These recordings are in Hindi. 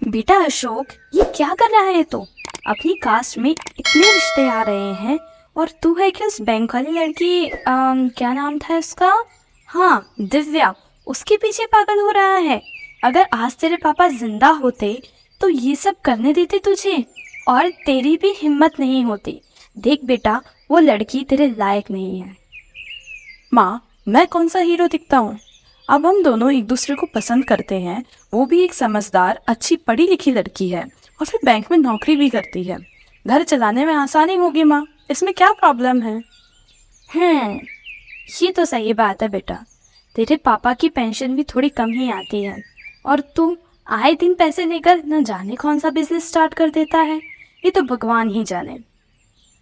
बेटा अशोक, ये क्या कर रहा है तू? अपनी कास्ट में इतने रिश्ते आ रहे हैं और तू है कि उस बैंक वाली लड़की क्या नाम था उसका? हाँ, दिव्या। उसके पीछे पागल हो रहा है। अगर आज तेरे पापा जिंदा होते तो ये सब करने देते तुझे, और तेरी भी हिम्मत नहीं होती। देख बेटा, वो लड़की तेरे लायक नहीं है। माँ, मैं कौन सा हीरो दिखता हूँ? अब हम दोनों एक दूसरे को पसंद करते हैं। वो भी एक समझदार, अच्छी पढ़ी लिखी लड़की है और फिर बैंक में नौकरी भी करती है। घर चलाने में आसानी होगी माँ, इसमें क्या प्रॉब्लम है? हम्म ये तो सही बात है बेटा। तेरे पापा की पेंशन भी थोड़ी कम ही आती है, और तू आए दिन पैसे लेकर न जाने कौन सा बिजनेस स्टार्ट कर देता है। ये तो भगवान ही जाने।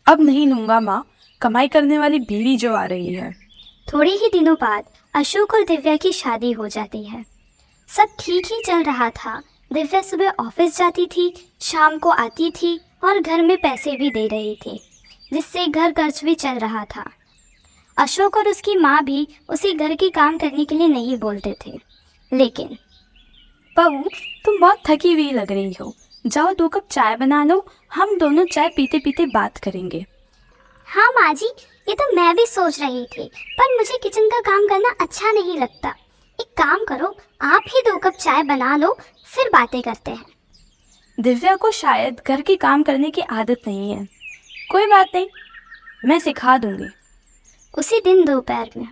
अब नहीं लूंगा माँ, कमाई करने वाली बीवी जो आ रही है। थोड़े ही दिनों बाद अशोक और दिव्या की शादी हो जाती है। सब ठीक ही चल रहा था। दिव्या सुबह ऑफिस जाती थी, शाम को आती थी और घर में पैसे भी दे रही थी, जिससे घर खर्च भी चल रहा था। अशोक और उसकी माँ भी उसे घर के काम करने के लिए नहीं बोलते थे। लेकिन बहू, तुम बहुत थकी हुई लग रही हो। जाओ 2 कप चाय बना लो, हम दोनों चाय पीते पीते बात करेंगे। हाँ माँ जी, ये तो मैं भी सोच रही थी, पर मुझे किचन का काम करना अच्छा नहीं लगता। एक काम करो, आप ही 2 कप चाय बना लो, फिर बातें करते हैं। दिव्या को शायद घर के काम करने की आदत नहीं है। कोई बात नहीं, मैं सिखा दूंगी। उसी दिन दोपहर में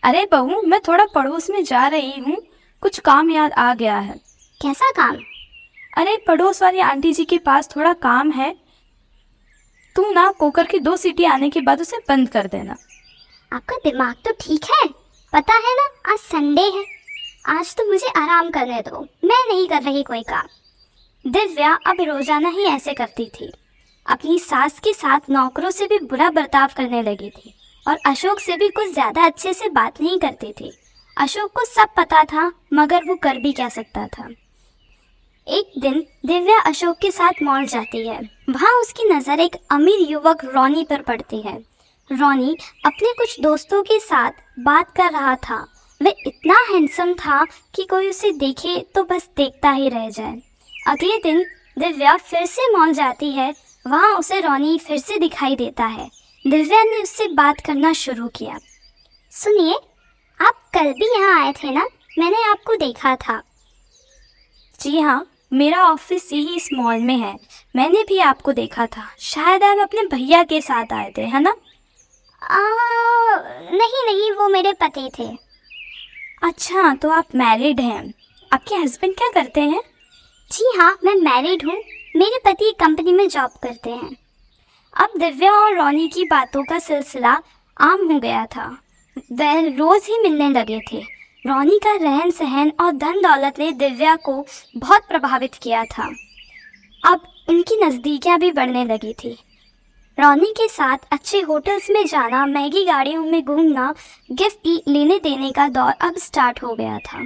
अरे बहू, मैं थोड़ा पड़ोस में जा रही हूँ, कुछ काम याद आ गया है। कैसा काम? अरे पड़ोस वाली आंटी जी के पास थोड़ा काम है। तू ना कुकर की 2 सीटी आने के बाद उसे बंद कर देना। आपका दिमाग तो ठीक है। पता है ना, आज संडे है। आज तो मुझे आराम करने दो, मैं नहीं कर रही कोई काम। दिव्या अब रोजाना ही ऐसे करती थी। अपनी सास के साथ नौकरों से भी बुरा बर्ताव करने लगी थी और अशोक से भी कुछ ज्यादा अच्छे से बात नहीं करती थी। अशोक को सब पता था, मगर वो कर भी क्या सकता था। एक दिन दिव्या अशोक के साथ मॉल जाती है। वहाँ उसकी नज़र एक अमीर युवक रॉनी पर पड़ती है। रॉनी अपने कुछ दोस्तों के साथ बात कर रहा था। वह इतना हैंडसम था कि कोई उसे देखे तो बस देखता ही रह जाए। अगले दिन दिव्या फिर से मॉल जाती है। वहाँ उसे रॉनी फिर से दिखाई देता है। दिव्या ने उससे बात करना शुरू किया। सुनिए, आप कल भी यहाँ आए थे ना? मैंने आपको देखा था। जी हाँ, मेरा ऑफिस यही इस मॉल में है। मैंने भी आपको देखा था। शायद आप अपने भैया के साथ आए थे, है ना? नहीं नहीं, वो मेरे पति थे। अच्छा, तो आप मैरिड हैं। आपके हस्बैंड क्या करते हैं? जी हाँ, मैं मैरिड हूँ। मेरे पति एक कंपनी में जॉब करते हैं। अब दिव्या और रॉनी की बातों का सिलसिला आम हो गया था। वह रोज ही मिलने लगे थे। रॉनी का रहन सहन और धन दौलत ने दिव्या को बहुत प्रभावित किया था। अब उनकी नज़दीकियाँ भी बढ़ने लगी थी। रॉनी के साथ अच्छे होटल्स में जाना, महंगी गाड़ियों में घूमना, गिफ्ट लेने देने का दौर अब स्टार्ट हो गया था।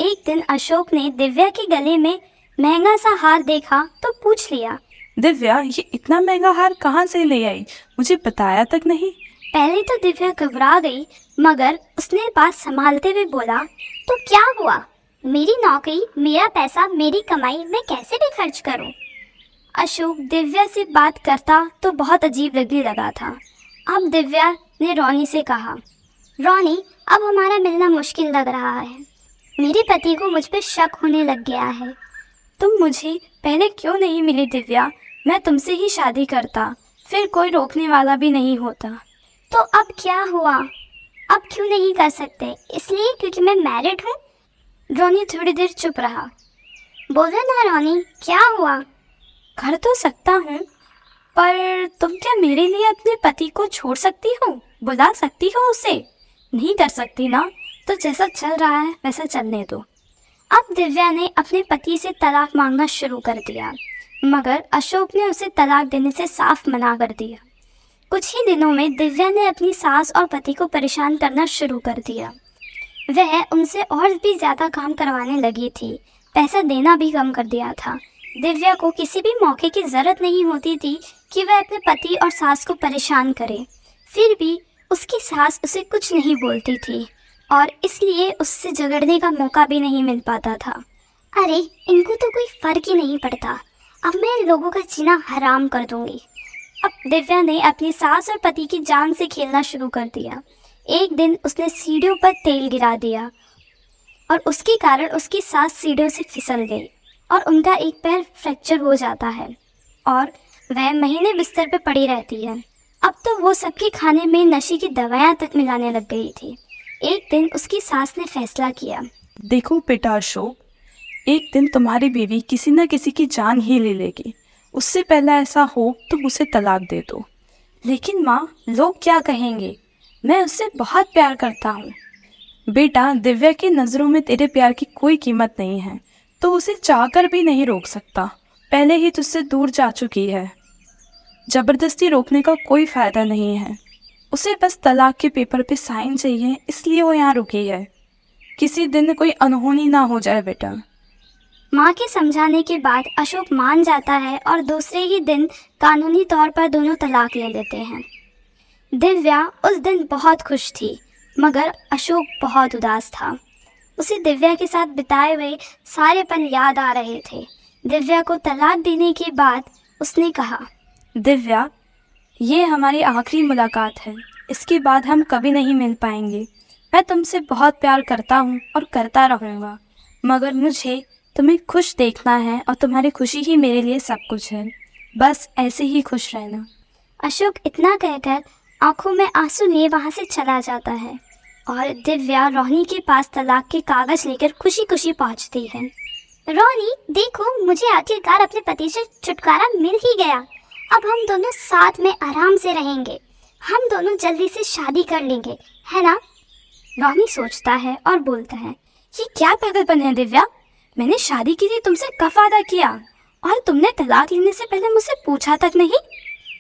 एक दिन अशोक ने दिव्या के गले में महंगा सा हार देखा तो पूछ लिया, दिव्या, ये इतना महंगा हार कहाँ से ले आई? मुझे बताया तक नहीं। पहले तो दिव्या घबरा गई, मगर उसने बात संभालते हुए बोला, तो क्या हुआ? मेरी नौकरी, मेरा पैसा, मेरी कमाई, मैं कैसे भी खर्च करूं? अशोक दिव्या से बात करता तो बहुत अजीब लगने लगा था। अब दिव्या ने रॉनी से कहा, रॉनी, अब हमारा मिलना मुश्किल लग रहा है। मेरे पति को मुझ पर शक होने लग गया है। तुम मुझे पहले क्यों नहीं मिली दिव्या? मैं तुमसे ही शादी करता, फिर कोई रोकने वाला भी नहीं होता। तो अब क्या हुआ? अब क्यों नहीं कर सकते? इसलिए क्योंकि मैं मैरिड हूँ? रॉनी थोड़ी देर चुप रहा। बोलो ना रॉनी, क्या हुआ? कर तो सकता हूँ, पर तुम क्या मेरे लिए अपने पति को छोड़ सकती हो? बुला सकती हो उसे? नहीं कर सकती ना? तो जैसा चल रहा है वैसा चलने दो। अब दिव्या ने अपने पति से तलाक मांगना शुरू कर दिया, मगर अशोक ने उसे तलाक देने से साफ मना कर दिया। कुछ ही दिनों में दिव्या ने अपनी सास और पति को परेशान करना शुरू कर दिया। वह उनसे और भी ज़्यादा काम करवाने लगी थी। पैसा देना भी कम कर दिया था। दिव्या को किसी भी मौके की ज़रूरत नहीं होती थी कि वह अपने पति और सास को परेशान करे। फिर भी उसकी सास उसे कुछ नहीं बोलती थी और इसलिए उससे झगड़ने का मौका भी नहीं मिल पाता था। अरे इनको तो कोई फर्क ही नहीं पड़ता, अब मैं इन लोगों का जीना हराम कर दूंगी। अब दिव्या ने अपनी सास और पति की जान से खेलना शुरू कर दिया। एक दिन उसने सीढ़ियों पर तेल गिरा दिया और उसके कारण उसकी सास सीढ़ियों से फिसल गई और उनका एक पैर फ्रैक्चर हो जाता है और वह महीने बिस्तर पर पड़ी रहती है। अब तो वो सबके खाने में नशे की दवाइयाँ तक मिलाने लग गई थी। एक दिन उसकी सास ने फैसला किया। देखो बेटा अशोक, एक दिन तुम्हारी बीवी किसी न किसी की जान ही ले लेगी। उससे पहले ऐसा हो तो उसे तलाक दे दो। लेकिन माँ, लोग क्या कहेंगे? मैं उससे बहुत प्यार करता हूँ। बेटा, दिव्या की नज़रों में तेरे प्यार की कोई कीमत नहीं है, तो उसे चाहकर भी नहीं रोक सकता। पहले ही तुझसे दूर जा चुकी है। ज़बरदस्ती रोकने का कोई फ़ायदा नहीं है। उसे बस तलाक के पेपर पे साइन चाहिए, इसलिए वो यहाँ रुकी है। किसी दिन कोई अनहोनी ना हो जाए बेटा। माँ के समझाने के बाद अशोक मान जाता है और दूसरे ही दिन कानूनी तौर पर दोनों तलाक ले लेते हैं। दिव्या उस दिन बहुत खुश थी, मगर अशोक बहुत उदास था। उसे दिव्या के साथ बिताए हुए सारे पल याद आ रहे थे। दिव्या को तलाक देने के बाद उसने कहा, दिव्या, ये हमारी आखिरी मुलाकात है। इसके बाद हम कभी नहीं मिल पाएंगे। मैं तुमसे बहुत प्यार करता हूँ और करता रहूँगा, मगर मुझे तुम्हें खुश देखना है और तुम्हारी खुशी ही मेरे लिए सब कुछ है। बस ऐसे ही खुश रहना। अशोक इतना कहकर आंखों में आंसू लिए वहाँ से चला जाता है और दिव्या रोनी के पास तलाक के कागज लेकर खुशी खुशी पहुँचती है। रोनी, देखो, मुझे आखिरकार अपने पति से छुटकारा मिल ही गया। अब हम दोनों साथ में आराम से रहेंगे। हम दोनों जल्दी से शादी कर लेंगे, है ना? रोनी सोचता है और बोलता है, ये क्या पागलपन है दिव्या? मैंने शादी के लिए तुमसे कब वादा किया और तुमने तलाक लेने से पहले मुझसे पूछा तक नहीं।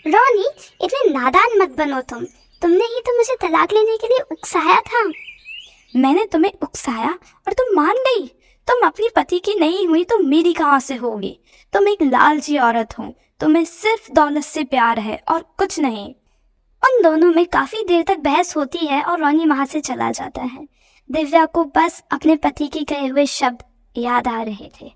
रोनी, इतने नादान मत बनो तुमने ही तो मुझे तलाक लेने के लिए उकसाया था। मैंने तुम्हें उकसाया और तुम मान गई? तुम अपने पति की नहीं हुई तो मेरी कहाँ से होगी? तुम एक लालची औरत हो। तुम्हें सिर्फ दौलत से प्यार है और कुछ नहीं। उन दोनों में काफी देर तक बहस होती है और रोनी वहां से चला जाता है। दिव्या को बस अपने पति के कहे हुए शब्द याद आ रहे थे।